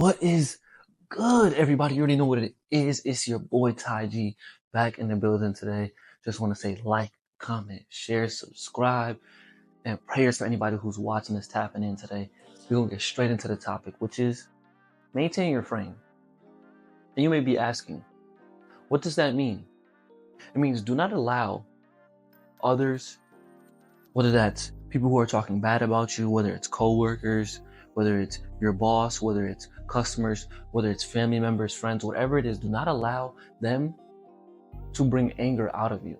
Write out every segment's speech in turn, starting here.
What is good, everybody? You already know what it is. It's your boy Ty G back in the building today. Just want to say like, comment, share, subscribe, and prayers for anybody who's watching this tapping in today. We're going to get straight into the topic, which is maintain your frame. And you may be asking, what does that mean? It means do not allow others, whether that's people who are talking bad about you, whether it's coworkers, whether it's your boss, whether it's customers, whether it's family members, friends, whatever it is, do not allow them to bring anger out of you.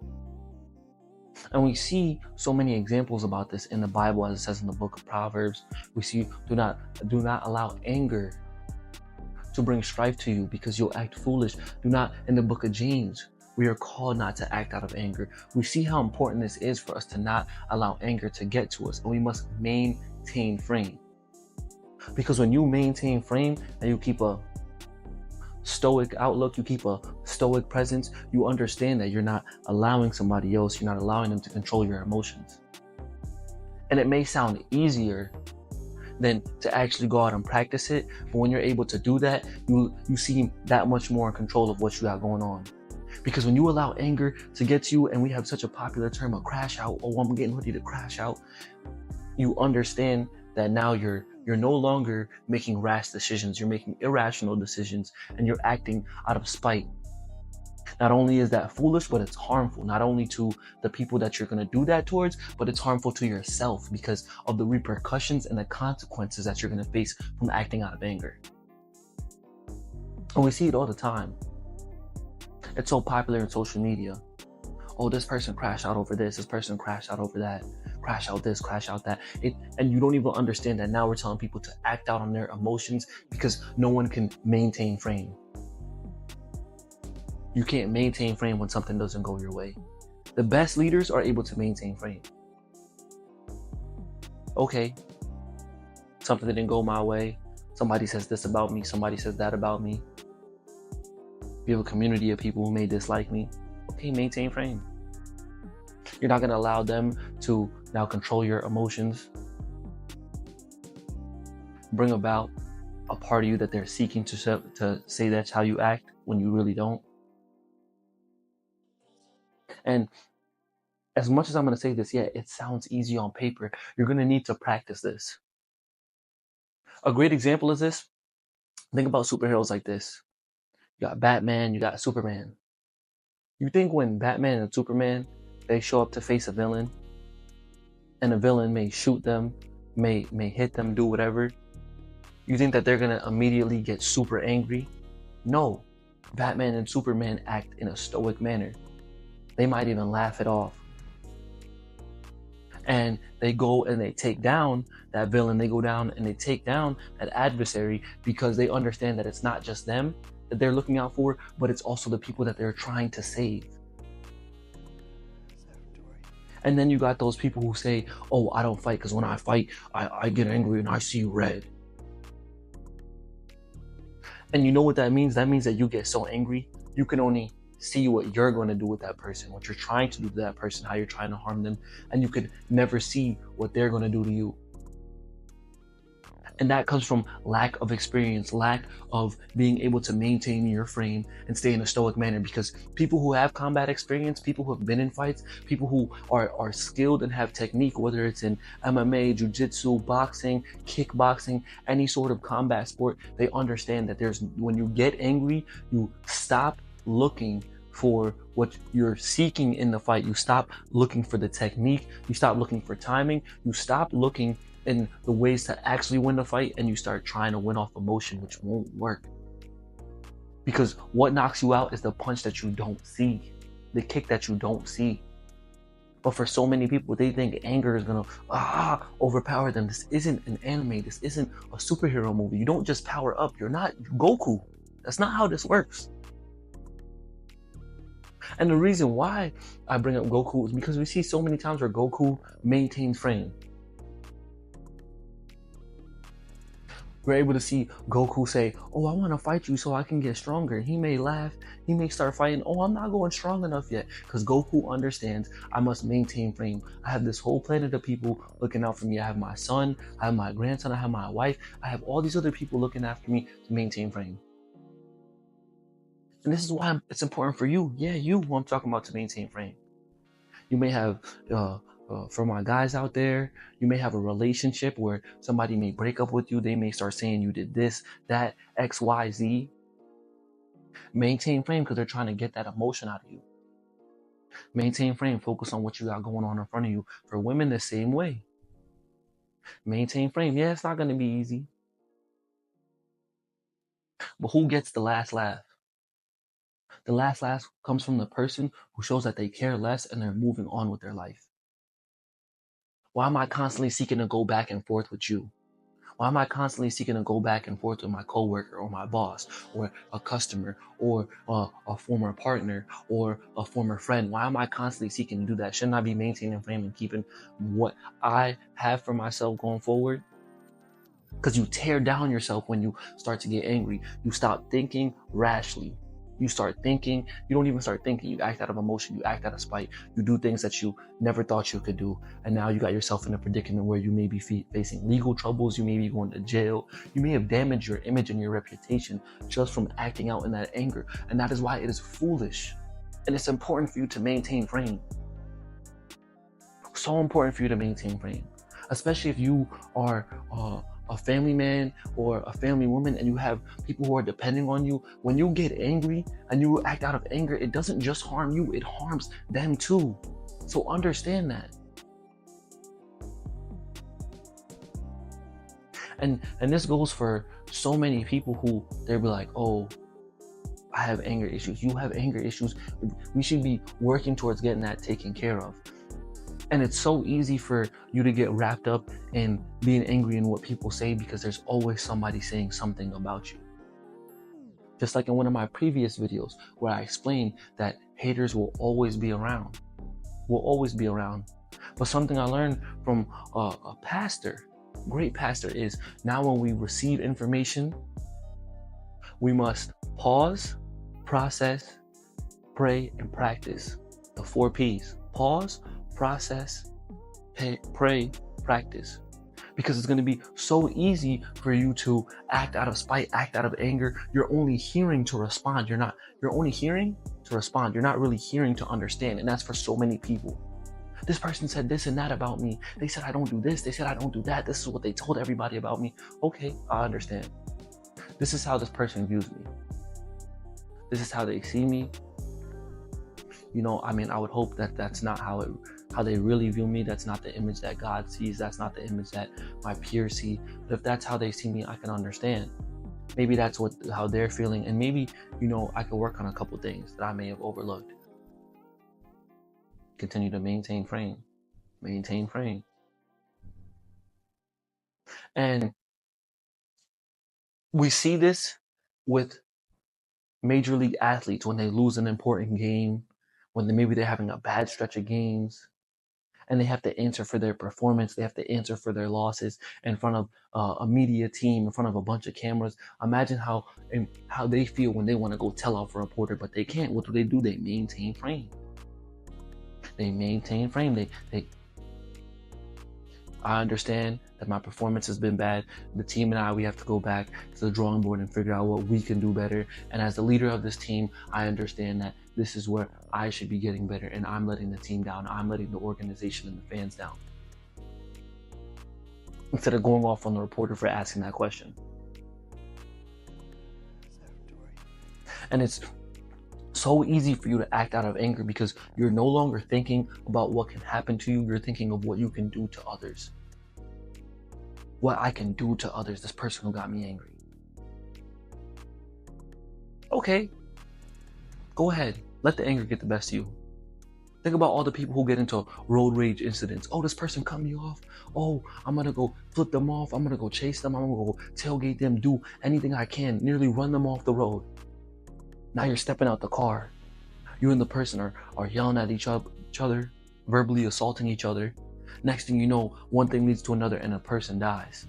And we see so many examples about this in the Bible, as it says in the book of Proverbs. We see do not allow anger to bring strife to you because you'll act foolish. Do not, in the book of James, we are called not to act out of anger. We see how important this is for us to not allow anger to get to us, and we must maintain frame. Because when you maintain frame and you keep a stoic outlook, you keep a stoic presence, you understand that you're not allowing somebody else, you're not allowing them to control your emotions. And it may sound easier than to actually go out and practice it, but when you're able to do that, you seem that much more in control of what you got going on. Because when you allow anger to get to you, and we have such a popular term, a crash out, oh, I'm getting ready to crash out, you understand that now you're no longer making rash decisions, you're making irrational decisions, and you're acting out of spite. Not only is that foolish, but it's harmful, not only to the people that you're going to do that towards, but it's harmful to yourself because of the repercussions and the consequences that you're going to face from acting out of anger. And we see it all the time. It's so popular in social media. Oh, this person crashed out over this person crashed out over that, crash out this, crash out that. And you don't even understand that now we're telling people to act out on their emotions because no one can maintain frame. You can't maintain frame when something doesn't go your way. The best leaders are able to maintain frame. Okay, something didn't go my way. Somebody says this about me. Somebody says that about me. You have a community of people who may dislike me. Okay, maintain frame. You're not going to allow them to now control your emotions, bring about a part of you that they're seeking to say that's how you act when you really don't. And as much as I'm going to say this, yeah, it sounds easy on paper. You're going to need to practice this. A great example is this. Think about superheroes like this. You got Batman, you got Superman. You think when Batman and Superman, they show up to face a villain, and a villain may shoot them, may hit them, do whatever, you think that they're going to immediately get super angry? No. Batman and Superman act in a stoic manner. They might even laugh it off. And they go and they take down that villain. They go down and they take down that adversary because they understand that it's not just them that they're looking out for, but it's also the people that they're trying to save. And then you got those people who say, oh, I don't fight because when I fight, I get angry and I see red. And you know what that means? That means that you get so angry, you can only see what you're going to do with that person, what you're trying to do to that person, how you're trying to harm them, and you could never see what they're going to do to you. And that comes from lack of experience, lack of being able to maintain your frame and stay in a stoic manner. Because people who have combat experience, people who have been in fights, people who are skilled and have technique, whether it's in MMA, jiu-jitsu, boxing, kickboxing, any sort of combat sport, they understand that when you get angry, you stop looking for what you're seeking in the fight. You stop looking for the technique. You stop looking for timing. You stop looking in the ways to actually win the fight, and you start trying to win off emotion, which won't work. Because what knocks you out is the punch that you don't see, the kick that you don't see. But for so many people, they think anger is gonna overpower them. This isn't an anime. This isn't a superhero movie. You don't just power up. You're not Goku. That's not how this works. And the reason why I bring up Goku is because we see so many times where Goku maintains frame. We're able to see Goku say, oh, I want to fight you so I can get stronger. He may laugh. He may start fighting. Oh, I'm not going strong enough yet. Because Goku understands I must maintain frame. I have this whole planet of people looking out for me. I have my son. I have my grandson. I have my wife. I have all these other people looking after me to maintain frame. And this is why it's important for you. Yeah, you who I'm talking about to maintain frame. You may have, for my guys out there, you may have a relationship where somebody may break up with you. They may start saying you did this, that, X, Y, Z. Maintain frame because they're trying to get that emotion out of you. Maintain frame. Focus on what you got going on in front of you. For women, the same way. Maintain frame. Yeah, it's not going to be easy. But who gets the last laugh? The last laugh comes from the person who shows that they care less and they're moving on with their life. Why am I constantly seeking to go back and forth with you? Why am I constantly seeking to go back and forth with my coworker or my boss or a customer or a former partner or a former friend? Why am I constantly seeking to do that? Shouldn't I be maintaining frame and keeping what I have for myself going forward? Because you tear down yourself when you start to get angry. You stop thinking rashly. You start thinking, you don't even start thinking. You act out of emotion. You act out of spite. You do things that you never thought you could do. And now you got yourself in a predicament where you may be facing legal troubles. You may be going to jail. You may have damaged your image and your reputation just from acting out in that anger. And that is why it is foolish. And it's important for you to maintain frame. So important for you to maintain frame. Especially if you are a family man or a family woman and you have people who are depending on you. When you get angry and you act out of anger, it doesn't just harm you, it harms them too. So understand that. And this goes for so many people who they'll be like, oh, I have anger issues. You have anger issues. We should be working towards getting that taken care of. And it's so easy for you to get wrapped up in being angry in what people say because there's always somebody saying something about you. Just like in one of my previous videos where I explained that haters will always be around. But something I learned from a pastor, great pastor, is now when we receive information, we must pause, process, pray, and practice. The 4 P's. Pause, process, pray, practice. Because it's going to be so easy for you to act out of spite, act out of anger. You're only hearing to respond. You're only hearing to respond. You're not really hearing to understand. And that's for so many people. This person said this and that about me. They said I don't do this. They said I don't do that. This is what they told everybody about me. Okay, I understand. This is how this person views me. This is how they see me. I would hope that that's not how they really view me. That's not the image that God sees. That's not the image that my peers see. But if that's how they see me, I can understand. Maybe that's how they're feeling. And maybe, I could work on a couple things that I may have overlooked. Continue to maintain frame. Maintain frame. And we see this with major league athletes when they lose an important game, when maybe they're having a bad stretch of games and they have to answer for their performance. They have to answer for their losses in front of a media team, in front of a bunch of cameras. Imagine how they feel when they want to go tell off a reporter, but they can't. What do? They maintain frame. They maintain frame. I understand that my performance has been bad. The team and I, we have to go back to the drawing board and figure out what we can do better. And as the leader of this team, I understand that this is where I should be getting better, and I'm letting the team down. I'm letting the organization and the fans down. Instead of going off on the reporter for asking that question. And it's so easy for you to act out of anger because you're no longer thinking about what can happen to you. You're thinking of what you can do to others. What I can do to others, this person who got me angry. Okay, go ahead. Let the anger get the best of you. Think about all the people who get into road rage incidents. Oh, this person cut me off. Oh, I'm going to go flip them off. I'm going to go chase them. I'm going to go tailgate them, do anything I can, nearly run them off the road. Now you're stepping out the car. You and the person are yelling at each other, verbally assaulting each other. Next thing you know, one thing leads to another and a person dies.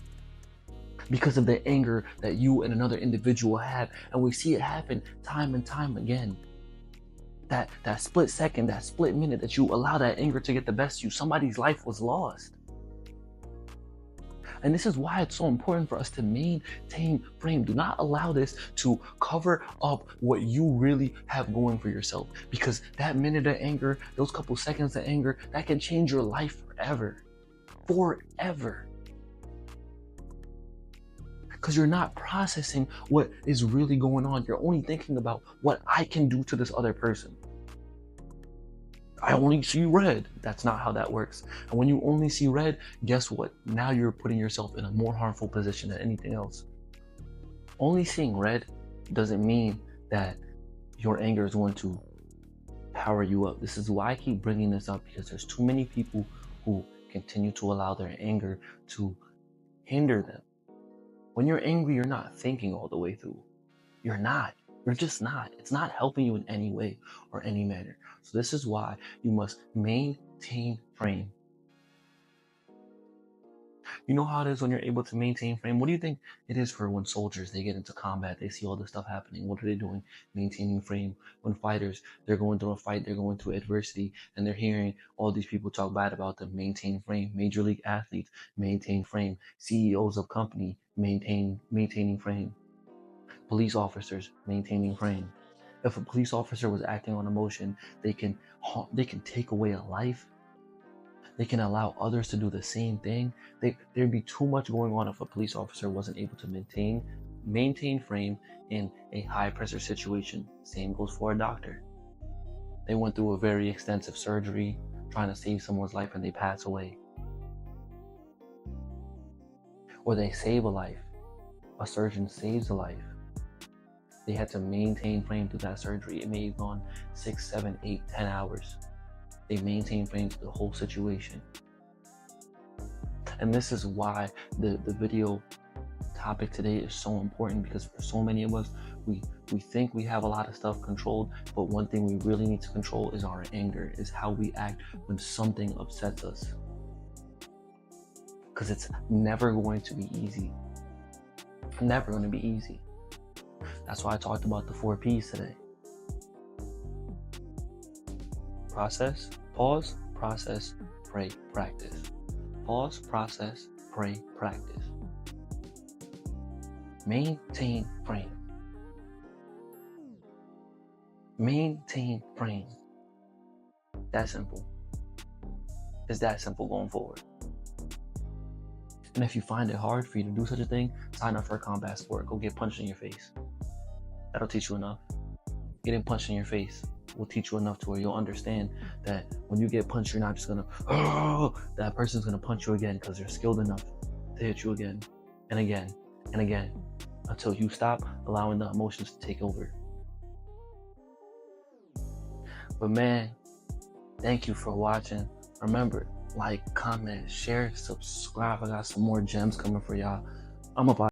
because of the anger that you and another individual have. And we see it happen time and time again. That split second, that split minute that you allow that anger to get the best of you, somebody's life was lost. And this is why it's so important for us to maintain frame. Do not allow this to cover up what you really have going for yourself. Because that minute of anger, those couple seconds of anger, that can change your life forever. Forever. Because you're not processing what is really going on. You're only thinking about what I can do to this other person. I only see red. That's not how that works. And when you only see red, guess what? Now you're putting yourself in a more harmful position than anything else. Only seeing red doesn't mean that your anger is going to power you up. This is why I keep bringing this up, because there's too many people who continue to allow their anger to hinder them. When you're angry, you're not thinking all the way through. You're not. You're just not. It's not helping you in any way or any manner. So this is why you must maintain frame. You know how it is when you're able to maintain frame? What do you think it is for when soldiers, they get into combat, they see all this stuff happening? What are they doing? Maintaining frame. When fighters, they're going through a fight, they're going through adversity, and they're hearing all these people talk bad about them. Maintain frame. Major league athletes, maintain frame. CEOs of company, maintaining frame. Police officers, maintaining frame. If a police officer was acting on emotion, they can take away a life. They can allow others to do the same thing. There'd be too much going on if a police officer wasn't able to maintain frame in a high pressure situation. Same goes for a doctor. They went through a very extensive surgery trying to save someone's life and they pass away. Or they save a life. A surgeon saves a life. They had to maintain frame through that surgery. It may have gone 6, 7, 8, 10 hours. They maintain frame through the whole situation. And this is why the video topic today is so important, because for so many of us, we think we have a lot of stuff controlled, but one thing we really need to control is our anger, is how we act when something upsets us. Because it's never going to be easy. Never going to be easy. That's why I talked about the 4 P's today. Process, pause, process, pray, practice. Pause, process, pray, practice. Maintain frame. Maintain frame. That simple. It's that simple going forward. And if you find it hard for you to do such a thing, sign up for a combat sport. Go get punched in your face. That'll teach you enough. Getting punched in your face will teach you enough to where you'll understand that when you get punched, you're not just gonna, that person's gonna punch you again, because they're skilled enough to hit you again and again and again until you stop allowing the emotions to take over. But man, thank you for watching. Remember, like, comment, share, subscribe. I got some more gems coming for y'all. I'm about